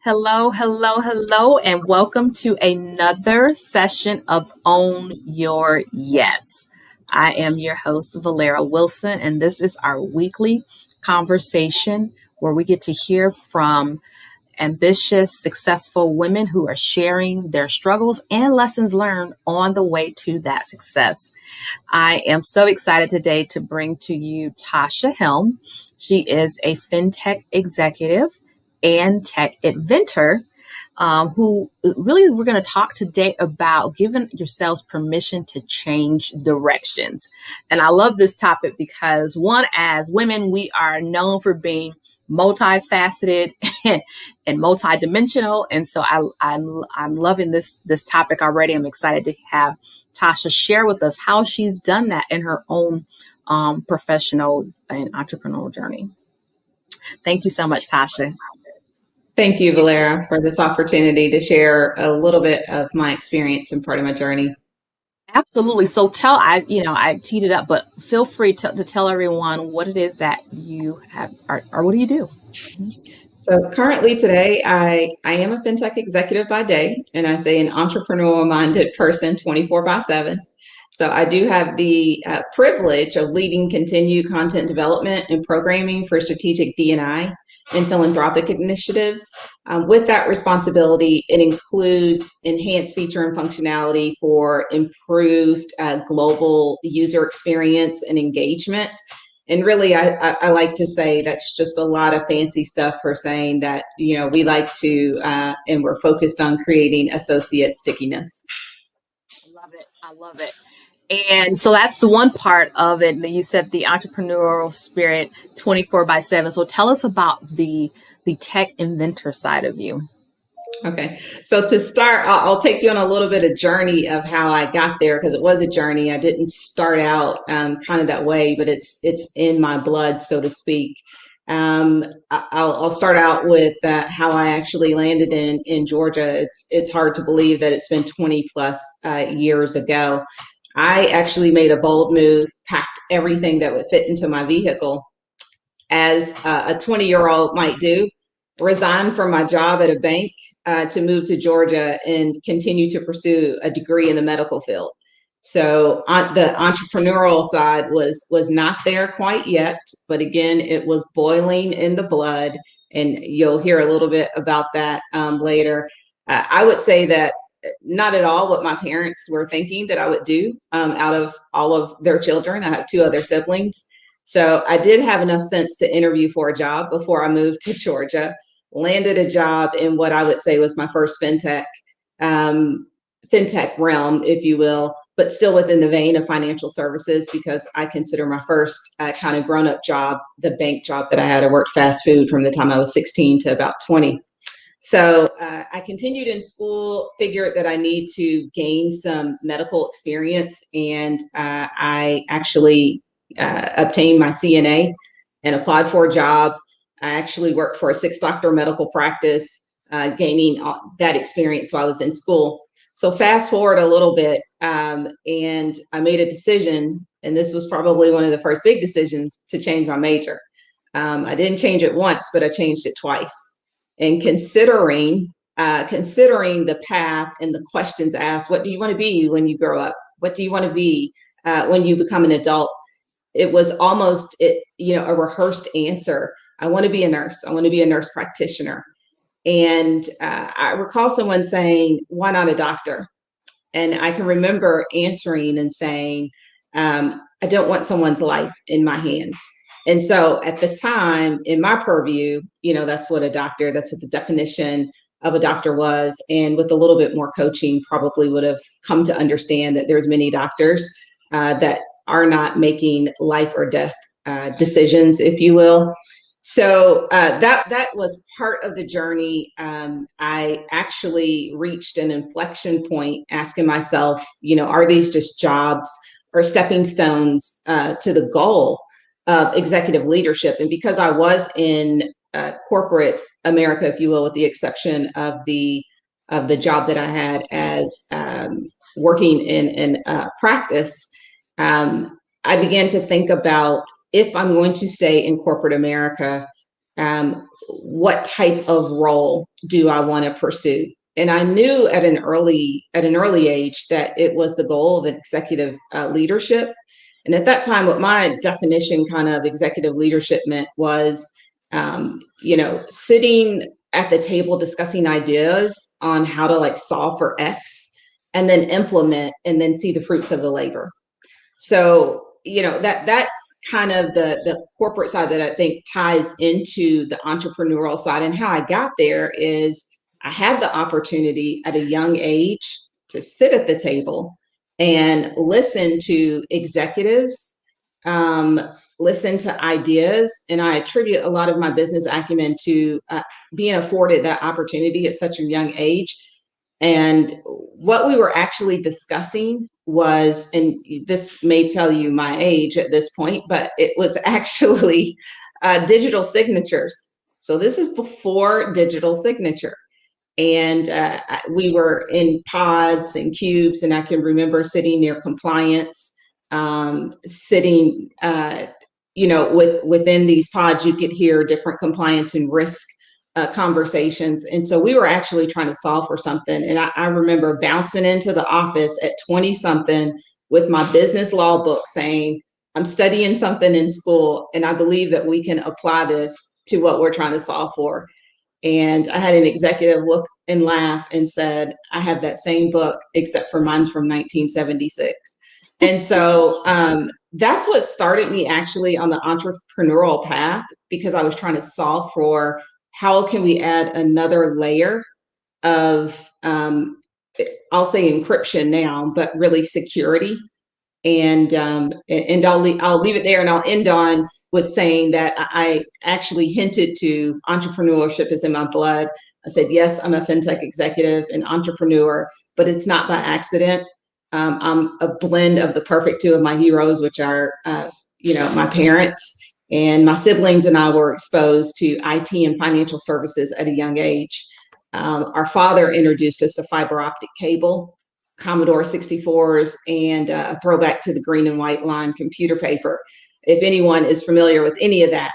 Hello, hello, hello, and welcome to another session of Own Your Yes. I am your host, Valera Wilson, and this is our weekly conversation where we get to hear from ambitious, successful women who are sharing their struggles and lessons learned on the way to that success. I am so excited today to bring to you Tasha Helm. She is a fintech executive and tech inventor who really we're going to talk today about giving yourselves permission to change directions. And I love this topic because one, as women, we are known for being multifaceted and multidimensional. And so I'm loving this topic already. I'm excited to have Tasha share with us how she's done that in her own professional and entrepreneurial journey. Thank you so much, Tasha. Thank you, Valera, for this opportunity to share a little bit of my experience and part of my journey. Absolutely. So I teed it up, but feel free to tell everyone what it is that you have, or what do you do? So currently today, I am a fintech executive by day, and I say an entrepreneurial-minded person 24/7. So I do have the privilege of leading continued content development and programming for strategic D&I and philanthropic initiatives. With that responsibility, it includes enhanced feature and functionality for improved global user experience and engagement. And really, I like to say that's just a lot of fancy stuff for saying that, we like to, and we're focused on creating associate stickiness. I love it. I love it. And so that's the one part of it. You said the entrepreneurial spirit 24/7. So tell us about the tech inventor side of you. Okay, so to start, I'll take you on a little bit of journey of how I got there, because it was a journey. I didn't start out kind of that way, but it's in my blood, so to speak. I'll start out with how I actually landed in Georgia. It's hard to believe that it's been 20 plus years ago. I actually made a bold move, packed everything that would fit into my vehicle, as a 20-year-old might do, resigned from my job at a bank to move to Georgia and continue to pursue a degree in the medical field. So the entrepreneurial side was not there quite yet, but again, it was boiling in the blood, and you'll hear a little bit about that later. I would say that not at all what my parents were thinking that I would do out of all of their children. I have two other siblings. So I did have enough sense to interview for a job before I moved to Georgia, landed a job in what I would say was my first fintech realm, if you will, but still within the vein of financial services, because I consider my first kind of grown-up job the bank job that I had. I worked fast food from the time I was 16 to about 20. So I continued in school, figured that I need to gain some medical experience, and I actually obtained my CNA and applied for a job. I actually worked for a 6-doctor medical practice, gaining that experience while I was in school. So fast forward a little bit, and I made a decision, and this was probably one of the first big decisions, to change my major. I didn't change it once, but I changed it twice. And considering the path and the questions asked, what do you want to be when you grow up? What do you want to be when you become an adult? It was almost a rehearsed answer. I want to be a nurse. I want to be a nurse practitioner. And I recall someone saying, why not a doctor? And I can remember answering and saying, I don't want someone's life in my hands. And so at the time, in my purview, that's what that's what the definition of a doctor was. And with a little bit more coaching, probably would have come to understand that there's many doctors that are not making life or death decisions, if you will. So that was part of the journey. I actually reached an inflection point, asking myself, are these just jobs or stepping stones to the goal of executive leadership? And because I was in corporate America, if you will, with the exception of the job that I had as working in practice, I began to think about, if I'm going to stay in corporate America, what type of role do I want to pursue? And I knew at an early age that it was the goal of an executive leadership. And at that time, what my definition kind of executive leadership meant was, sitting at the table discussing ideas on how to like solve for X, and then implement and then see the fruits of the labor. So, that's kind of the corporate side that I think ties into the entrepreneurial side. And how I got there is I had the opportunity at a young age to sit at the table and listen to executives, um, listen to ideas. And I attribute a lot of my business acumen to being afforded that opportunity at such a young age. And what we were actually discussing was, and this may tell you my age at this point, but it was actually digital signatures. So this is before digital signature. And we were in pods and cubes, and I can remember sitting near compliance, sitting, within these pods, you could hear different compliance and risk conversations. And so we were actually trying to solve for something. And I remember bouncing into the office at 20 something with my business law book saying, I'm studying something in school, and I believe that we can apply this to what we're trying to solve for. And I had an executive look and laugh and said, I have that same book, except for mine's from 1976. And so that's what started me actually on the entrepreneurial path, because I was trying to solve for how can we add another layer of, I'll say encryption now, but really security. And I'll leave it there, and I'll end on with saying that I actually hinted to entrepreneurship is in my blood. I said, yes, I'm a fintech executive and entrepreneur, but it's not by accident. I'm a blend of the perfect two of my heroes, which are, my parents. And my siblings and I were exposed to IT and financial services at a young age. Our father introduced us to fiber optic cable, Commodore 64s, and a throwback to the green and white line computer paper, if anyone is familiar with any of that.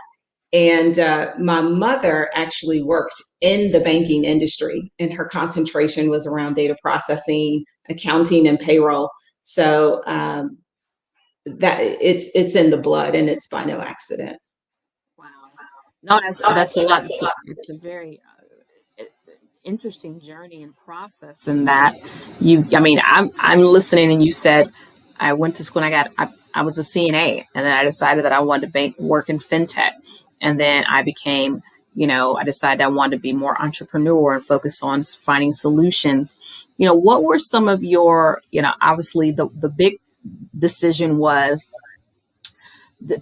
And my mother actually worked in the banking industry, and her concentration was around data processing, accounting, and payroll. So that it's in the blood, and it's by no accident. Wow. No, that's a lot. It's a very interesting journey and process in that I mean, I'm listening, and you said I went to school and I was a CNA, and then I decided that I wanted to work in fintech. And then I became, I decided I wanted to be more entrepreneur and focus on finding solutions. What were some of your, obviously the big decision was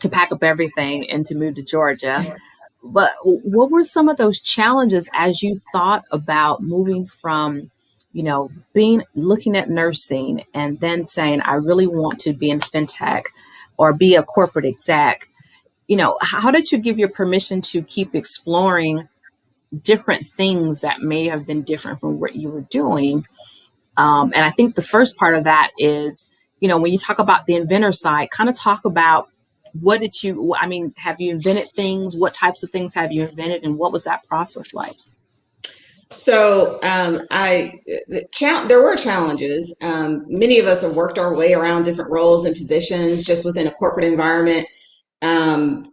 to pack up everything and to move to Georgia. But what were some of those challenges as you thought about moving from, looking at nursing and then saying, I really want to be in fintech or be a corporate exec? How did you give your permission to keep exploring different things that may have been different from what you were doing? And I think the first part of that is, when you talk about the inventor side, kind of talk about have you invented things? What types of things have you invented, and what was that process like? So there were challenges. Many of us have worked our way around different roles and positions just within a corporate environment. And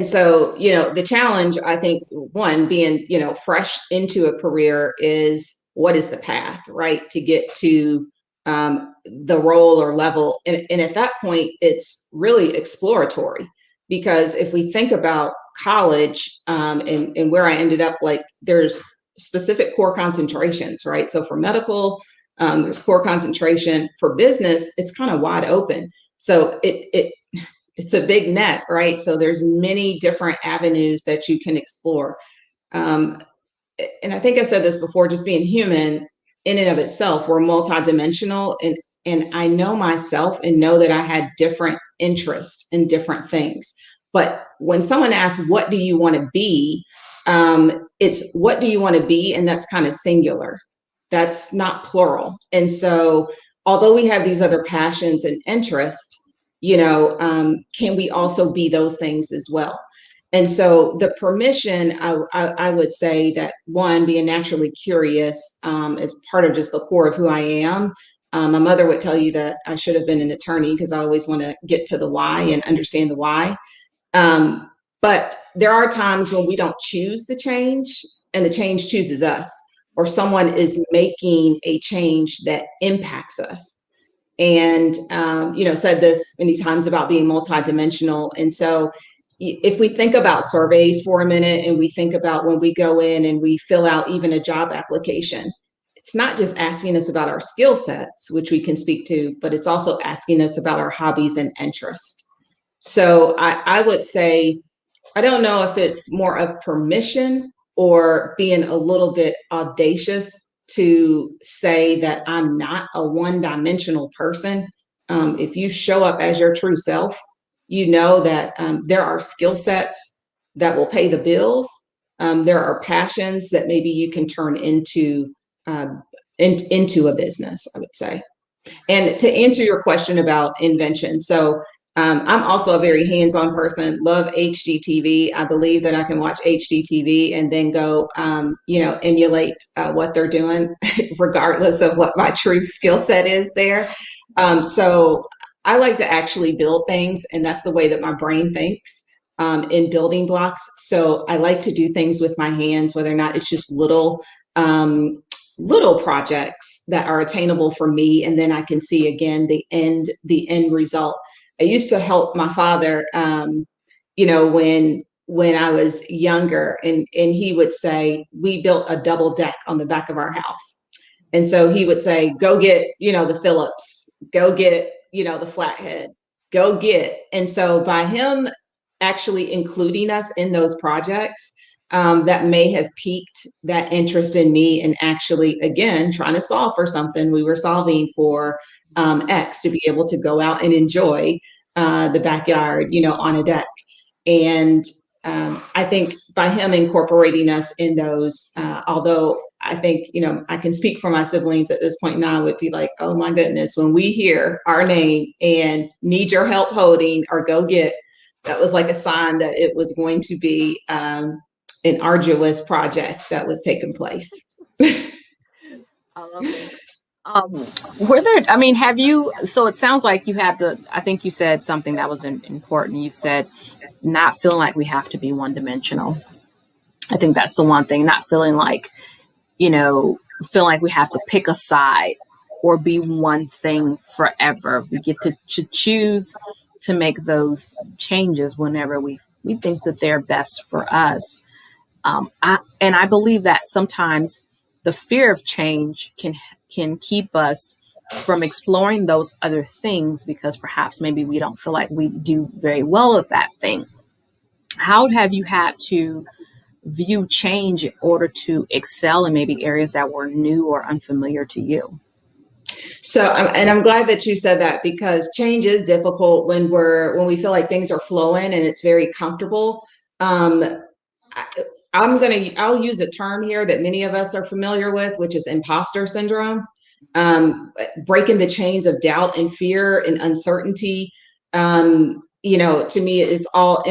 so, the challenge, I think, one being, fresh into a career is what is the path, right, to get to the role or level. And at that point, it's really exploratory, because if we think about college and where I ended up, like there's specific core concentrations, right? So for medical, there's core concentration. For business, it's kind of wide open. So it's a big net, right? So there's many different avenues that you can explore. And I think I said this before, just being human in and of itself, we're multidimensional. And I know myself and know that I had different interests in different things. But when someone asks, what do you want to be? It's what do you want to be? And that's kind of singular. That's not plural. And so although we have these other passions and interests, can we also be those things as well? And so the permission, I would say that one, being naturally curious is part of just the core of who I am. My mother would tell you that I should have been an attorney because I always want to get to the why and understand the why. But there are times when we don't choose the change and the change chooses us, or someone is making a change that impacts us. And, said this many times about being multidimensional. And so if we think about surveys for a minute and we think about when we go in and we fill out even a job application, it's not just asking us about our skill sets, which we can speak to, but it's also asking us about our hobbies and interests. So I would say, I don't know if it's more of permission or being a little bit audacious to say that I'm not a one-dimensional person. If you show up as your true self, you know that there are skill sets that will pay the bills. There are passions that maybe you can turn into a business, I would say. And to answer your question about invention, so I'm also a very hands-on person, love HGTV. I believe that I can watch HGTV and then go, emulate what they're doing, regardless of what my true skill set is there. So I like to actually build things, and that's the way that my brain thinks in building blocks. So I like to do things with my hands, whether or not it's just little projects that are attainable for me, and then I can see again the end result. I used to help my father, when I was younger, and he would say, we built a double deck on the back of our house. And so he would say, go get, the Phillips, go get, the flathead, go get. And so by him actually including us in those projects, that may have piqued that interest in me, and actually, again, trying to solve for something. We were solving for X, to be able to go out and enjoy the backyard, on a deck. And I think by him incorporating us in those, although I think, I can speak for my siblings at this point now, would be like, oh my goodness, when we hear our name and need your help holding or go get, that was like a sign that it was going to be an arduous project that was taking place. I love it. Um, were there, I mean, have you, so it sounds like you have to, I think you said something that was important. You said not feeling like we have to be one dimensional. I think that's the one thing, not feeling like, feeling like we have to pick a side or be one thing forever. We get to choose to make those changes whenever we think that they're best for us. I believe that sometimes the fear of change can keep us from exploring those other things because perhaps maybe we don't feel like we do very well at that thing. How have you had to view change in order to excel in maybe areas that were new or unfamiliar to you? So, and I'm glad that you said that, because change is difficult when we feel like things are flowing and it's very comfortable. Um, I'll use a term here that many of us are familiar with, which is imposter syndrome. Breaking the chains of doubt and fear and uncertainty. To me, it's all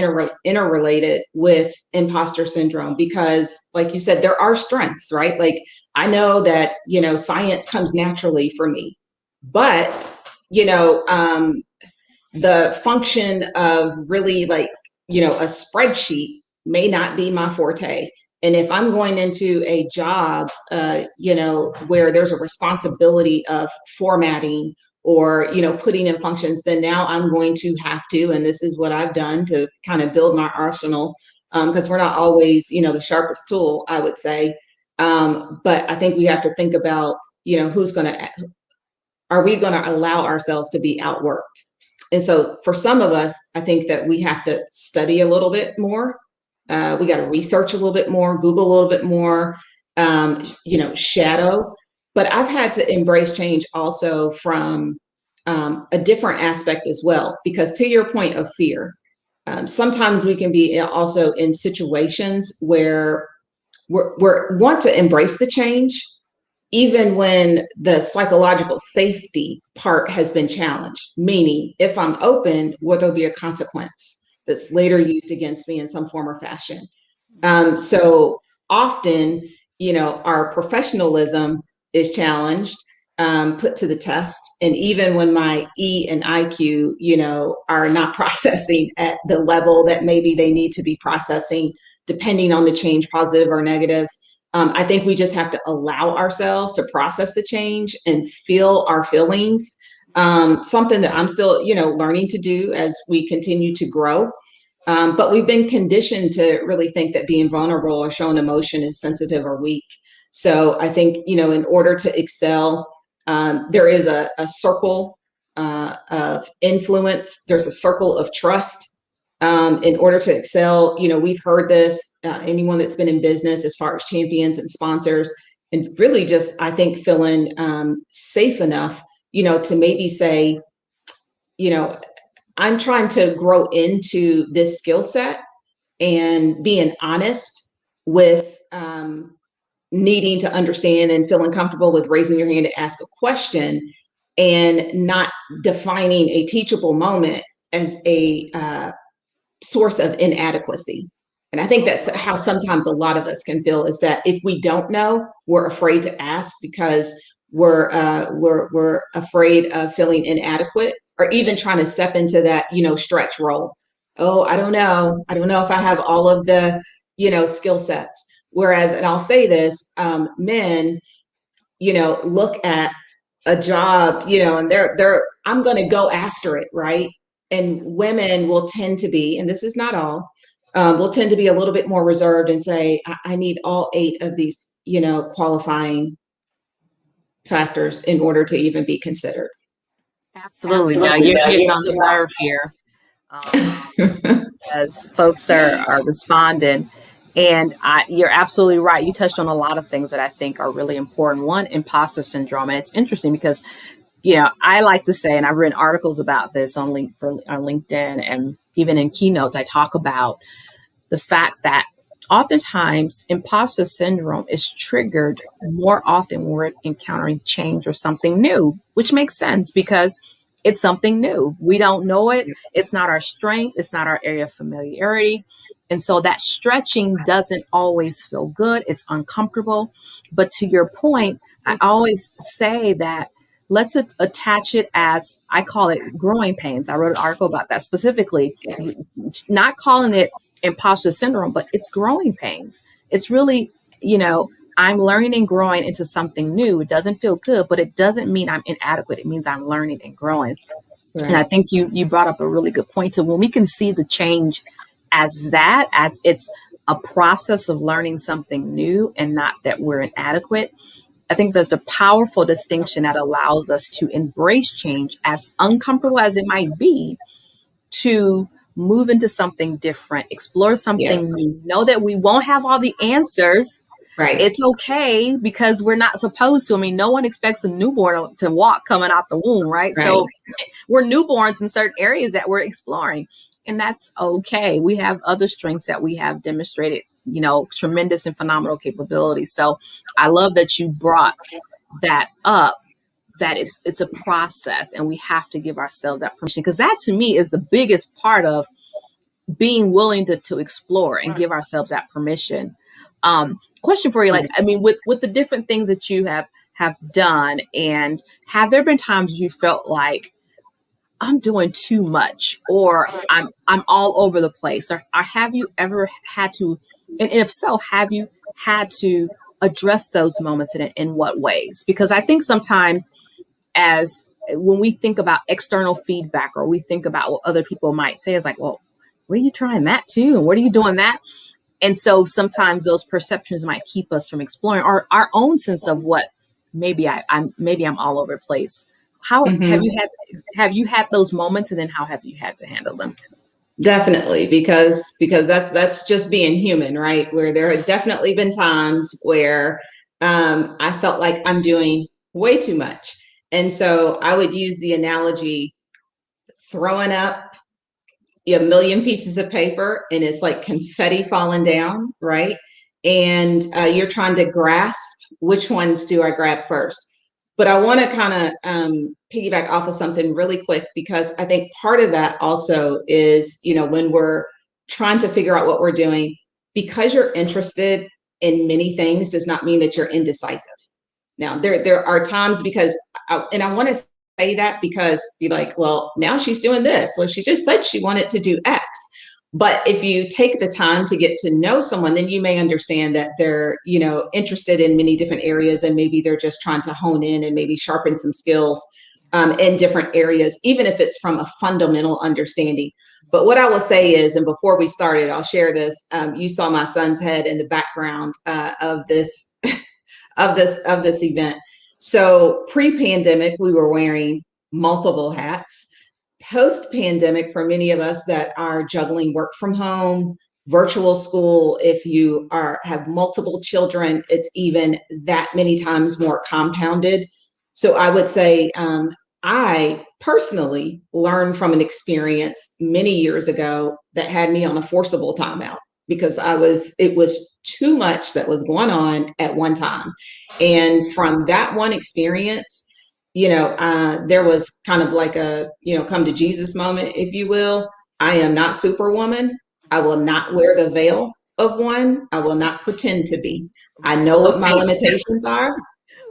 interrelated with imposter syndrome, because, like you said, there are strengths, right? Like, I know that, science comes naturally for me, but, the function of really, like, a spreadsheet may not be my forte. And if I'm going into a job, where there's a responsibility of formatting or, putting in functions, then now I'm going to have to, and this is what I've done to kind of build my arsenal, because we're not always, the sharpest tool, I would say. But I think we have to think about, are we going to allow ourselves to be outworked? And so for some of us, I think that we have to study a little bit more. We got to research a little bit more, Google a little bit more, shadow. But I've had to embrace change also from a different aspect as well, because to your point of fear, sometimes we can be also in situations where we're want to embrace the change, even when the psychological safety part has been challenged. Meaning, if I'm open, will there be a consequence? that's later used against me in some form or fashion. So often, our professionalism is challenged, put to the test. And even when my E and IQ, are not processing at the level that maybe they need to be processing, depending on the change, positive or negative, I think we just have to allow ourselves to process the change and feel our feelings. Something that I'm still, learning to do as we continue to grow. But we've been conditioned to really think that being vulnerable or showing emotion is sensitive or weak. So I think, in order to excel, there is a circle of influence, there's a circle of trust. In order to excel, we've heard this, anyone that's been in business as far as champions and sponsors, and really just, I think, feeling safe enough, to maybe say, you know, I'm trying to grow into this skill set and being honest with needing to understand and feeling comfortable with raising your hand to ask a question and not defining a teachable moment as a source of inadequacy. And I think that's how sometimes a lot of us can feel, is that if we don't know, we're afraid to ask because we're afraid of feeling inadequate, or even trying to step into that, stretch role. Oh, I don't know. I don't know if I have all of the, skill sets. Whereas, and I'll say this, men, look at a job, and I'm going to go after it, right? And women will tend to be, and this is not all, will tend to be a little bit more reserved and say, I need all 8 of these, qualifying factors in order to even be considered. Absolutely. Now you're hitting on the nerve here, as folks are responding. And you're absolutely right. You touched on a lot of things that I think are really important. One, imposter syndrome. And it's interesting because, I like to say, and I've written articles about this on LinkedIn, and even in keynotes, I talk about the fact that oftentimes imposter syndrome is triggered more often when we're encountering change or something new, which makes sense because it's something new. We don't know it. It's not our strength. It's not our area of familiarity. And so that stretching doesn't always feel good. It's uncomfortable. But to your point, I always say that let's attach it as, I call it, growing pains. I wrote an article about that specifically, Yes. not calling it imposter syndrome, but it's growing pains. It's really, I'm learning and growing into something new. It doesn't feel good, but it doesn't mean I'm inadequate. It means I'm learning and growing. Right. And I think you brought up a really good point to when we can see the change as that, as it's a process of learning something new and not that we're inadequate. I think that's a powerful distinction that allows us to embrace change, as uncomfortable as it might be, to move into something different, explore something new, know that we won't have all the answers. Right. It's okay because we're not supposed to. I mean, no one expects a newborn to walk coming out the womb, right? So we're newborns in certain areas that we're exploring, and that's okay. We have other strengths that we have demonstrated, tremendous and phenomenal capabilities. So I love that you brought that up, that it's a process and we have to give ourselves that permission, because that to me is the biggest part of being willing to explore and give ourselves that permission. Question for you, like, I mean, with the different things that you have done, and have there been times you felt like I'm doing too much, or I'm all over the place, or have you ever had to, and if so, have you had to address those moments, in what ways? Because I think sometimes, as when we think about external feedback, or we think about what other people might say, it's like, well, what are you trying that too? And what are you doing that? And so sometimes those perceptions might keep us from exploring our own sense of what maybe I'm all over the place. How have you had those moments, and then how have you had to handle them? Definitely, because that's just being human, right? Where there have definitely been times where I felt like I'm doing way too much. And so I would use the analogy, throwing up a million pieces of paper and it's like confetti falling down, right? And you're trying to grasp which ones do I grab first. But I want to kind of piggyback off of something really quick, because I think part of that also is, when we're trying to figure out what we're doing, because you're interested in many things does not mean that you're indecisive. Now, there are times and I want to say that because be like, well, now she's doing this. Well, she just said she wanted to do X. But if you take the time to get to know someone, then you may understand that they're, interested in many different areas, and maybe they're just trying to hone in and maybe sharpen some skills in different areas, even if it's from a fundamental understanding. But what I will say is, and before we started, I'll share this. You saw my son's head in the background of this of this event. So pre-pandemic, we were wearing multiple hats. Post-pandemic, for many of us that are juggling work from home, virtual school, if you have multiple children, it's even that many times more compounded. So I would say I personally learned from an experience many years ago that had me on a forcible timeout, because it was too much that was going on at one time. And from that one experience, there was kind of like a, come to Jesus moment, if you will. I am not Superwoman. I will not wear the veil of one. I will not pretend to be. I know what my limitations are.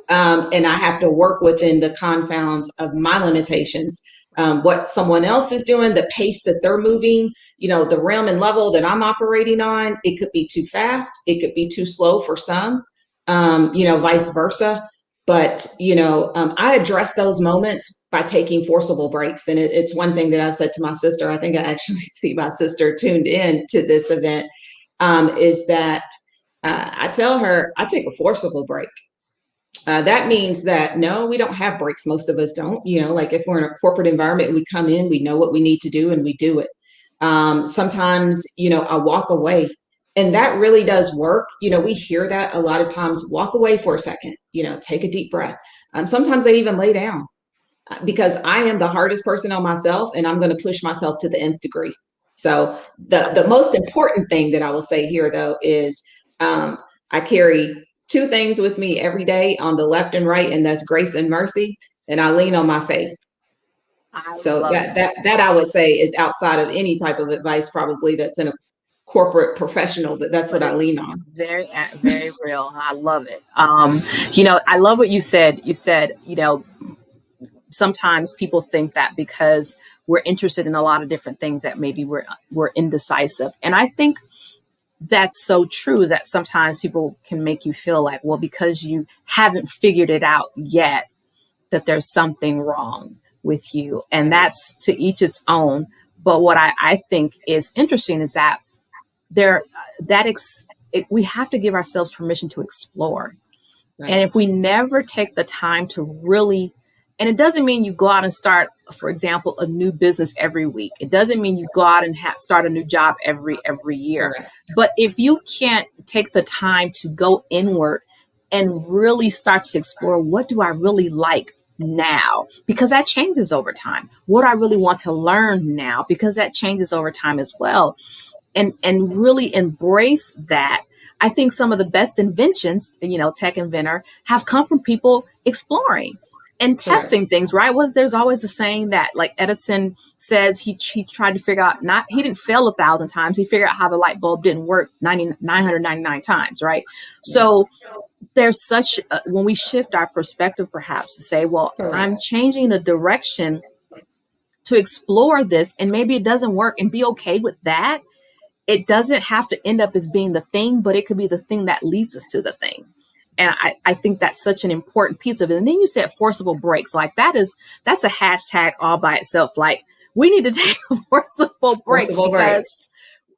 And I have to work within the confounds of my limitations. What someone else is doing, the pace that they're moving, the realm and level that I'm operating on, it could be too fast. It could be too slow for some, vice versa. But, I address those moments by taking forcible breaks. And it's one thing that I've said to my sister. I think I actually see my sister tuned in to this event, is that I tell her I take a forcible break. That means that no, we don't have breaks. Most of us don't. Like if we're in a corporate environment, we come in, we know what we need to do, and we do it. Sometimes, I walk away, and that really does work. We hear that a lot of times. Walk away for a second. Take a deep breath. Sometimes I even lay down, because I am the hardest person on myself, and I'm going to push myself to the nth degree. So the most important thing that I will say here, though, is I carry two things with me every day on the left and right, and that's grace and mercy. And I lean on my faith. So that I would say is outside of any type of advice, probably that's in a corporate professional, but that's what I lean on. Very, very real. I love it. I love what you said. You said, sometimes people think that because we're interested in a lot of different things that maybe we're indecisive. And I think that's so true, is that sometimes people can make you feel like, well, because you haven't figured it out yet, that there's something wrong with you. And that's to each its own. But what I think is interesting is that we have to give ourselves permission to explore. Right. And if we never take the time to really, and it doesn't mean you go out and start, for example, a new business every week. It doesn't mean you go out and start a new job every year. Right. But if you can't take the time to go inward and really start to explore, what do I really like now? Because that changes over time. What I really want to learn now, because that changes over time as well. And really embrace that. I think some of the best inventions, Tech Inventor, have come from people exploring and testing things, right? Well, there's always a saying that, like Edison says, he tried to figure out, he didn't fail 1,000 times. He figured out how the light bulb didn't work 999 times, right? So there's when we shift our perspective, perhaps to say, well, I'm changing the direction to explore this, and maybe it doesn't work, and be okay with that. It doesn't have to end up as being the thing, but it could be the thing that leads us to the thing. And I think that's such an important piece of it. And then you said forcible breaks. Like that's a hashtag all by itself. Like, we need to take a forcible break, because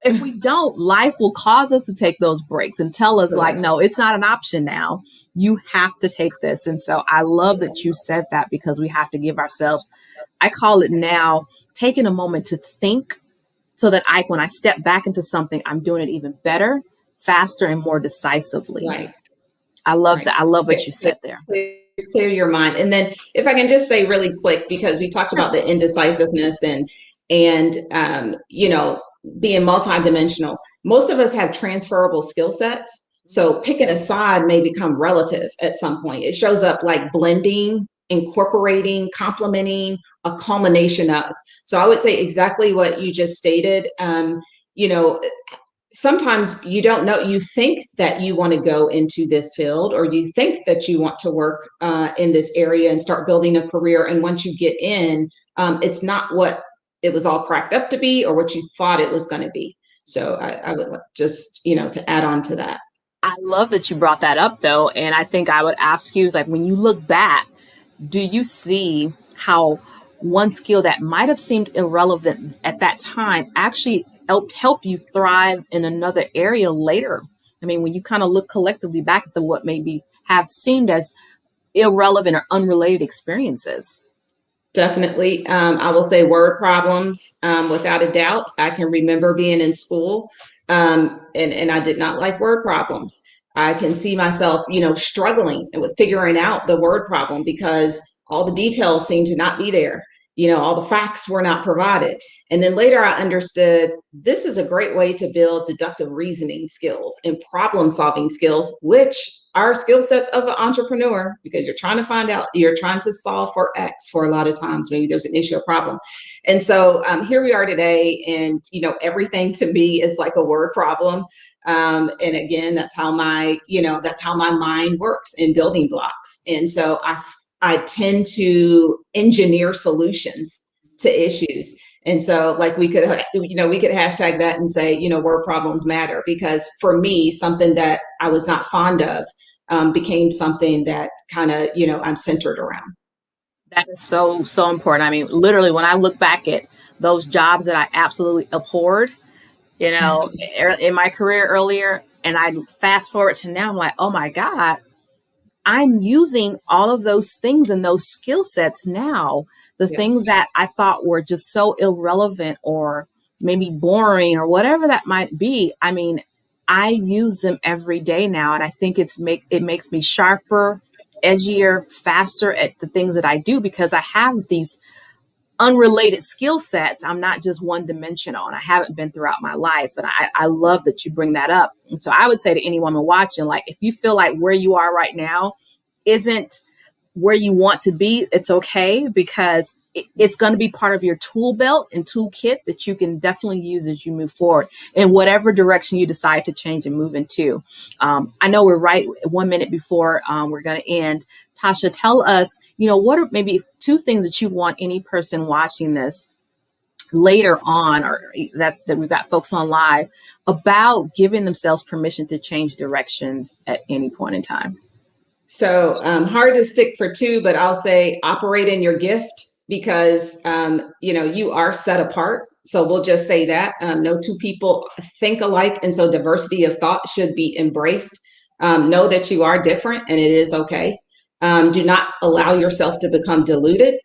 if we don't, life will cause us to take those breaks and tell us like, no, it's not an option now. You have to take this. And so I love that you said that, because we have to give ourselves, I call it now, taking a moment to think, so that when I step back into something, I'm doing it even better, faster, and more decisively. Right. I love that. I love what you said there. Clear your mind. And then if I can just say really quick, because we talked about the indecisiveness and being multidimensional. Most of us have transferable skill sets. So picking a side may become relative at some point. It shows up like blending incorporating, complementing, a culmination of. So I would say exactly what you just stated. You know, sometimes you don't know, you think that you want to go into this field, or you think that you want to work in this area and start building a career. And once you get in, it's not what it was all cracked up to be or what you thought it was going to be. So I would just, to add on to that. I love that you brought that up, though. And I think I would ask you, is like, when you look back, do you see how one skill that might have seemed irrelevant at that time actually helped you thrive in another area later? I mean, when you kind of look collectively back at what maybe have seemed as irrelevant or unrelated experiences. Definitely. I will say word problems, without a doubt. I can remember being in school, and I did not like word problems. I can see myself, struggling with figuring out the word problem because all the details seemed to not be there. All the facts were not provided. And then later I understood this is a great way to build deductive reasoning skills and problem solving skills, which are skill sets of an entrepreneur, because you're trying to find out, you're trying to solve for X for a lot of times. Maybe there's an issue or problem. And so here we are today, and, everything to me is like a word problem. And again, that's how my mind works in building blocks. And so I tend to engineer solutions to issues. And so like we could hashtag that and say, word problems matter, because for me, something that I was not fond of became something that kind of, I'm centered around. That is so, so important. I mean, literally, when I look back at those jobs that I absolutely abhorred, in my career earlier, and I fast forward to now, I'm like, oh my God, I'm using all of those things and those skill sets now. The things Yes. that I thought were just so irrelevant or maybe boring or whatever that might be. I mean, I use them every day now, and I think it makes me sharper, edgier, faster at the things that I do, because I have these unrelated skill sets. I'm not just one dimensional, and I haven't been throughout my life. And I love that you bring that up. And so I would say to any woman watching, like, if you feel like where you are right now isn't where you want to be, it's okay, because it's going to be part of your tool belt and toolkit that you can definitely use as you move forward in whatever direction you decide to change and move into. I know we're right 1 minute before we're going to end. Tasha, tell us, what are maybe 2 things that you want any person watching this later on, or that we've got folks on live, about giving themselves permission to change directions at any point in time? So hard to stick for 2, but I'll say operate in your gift, because, you are set apart. So we'll just say that no 2 people think alike. And so diversity of thought should be embraced. Know that you are different, and it is okay. Do not allow yourself to become diluted.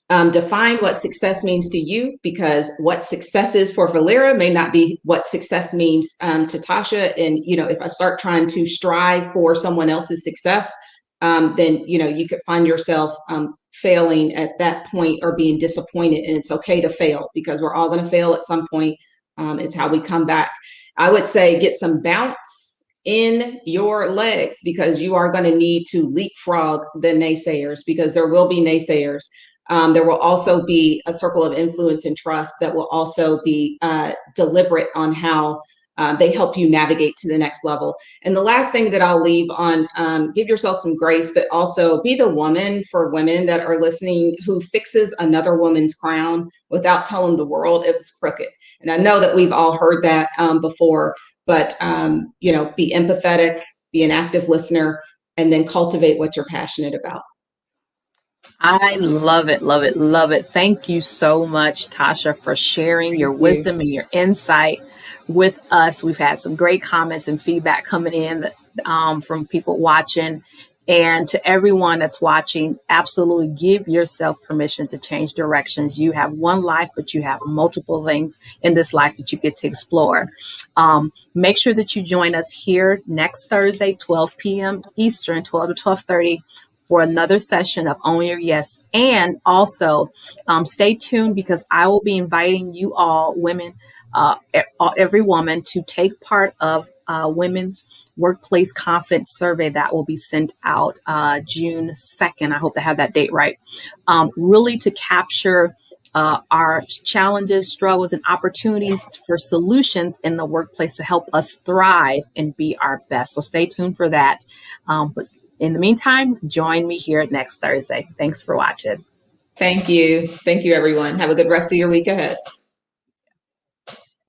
Define what success means to you, because what success is for Valera may not be what success means to Tasha. And, if I start trying to strive for someone else's success, then, you could find yourself failing at that point or being disappointed. And it's okay to fail, because we're all going to fail at some point. It's how we come back. I would say get some bounce in your legs, because you are going to need to leapfrog the naysayers, because there will be naysayers. There will also be a circle of influence and trust that will also be deliberate on how they help you navigate to the next level. And the last thing that I'll leave on, give yourself some grace, but also be the woman for women that are listening who fixes another woman's crown without telling the world it was crooked. And I know that we've all heard that before, but be empathetic, be an active listener, and then cultivate what you're passionate about. I love it, love it, love it. Thank you so much, Tasha, for sharing your Thank you. wisdom and your insight with us. We've had some great comments and feedback coming in from people watching. And to everyone that's watching, absolutely give yourself permission to change directions. You have one life, but you have multiple things in this life that you get to explore. Make sure that you join us here next Thursday, 12 p.m. Eastern, 12 to 12:30, for another session of Own Your Yes. And also stay tuned, because I will be inviting you all, women, every woman to take part of Women's Workplace Confidence Survey that will be sent out June 2nd. I hope I have that date right. Really to capture our challenges, struggles, and opportunities for solutions in the workplace to help us thrive and be our best. So stay tuned for that. But in the meantime, join me here next Thursday. Thanks for watching. Thank you. Thank you, everyone. Have a good rest of your week ahead.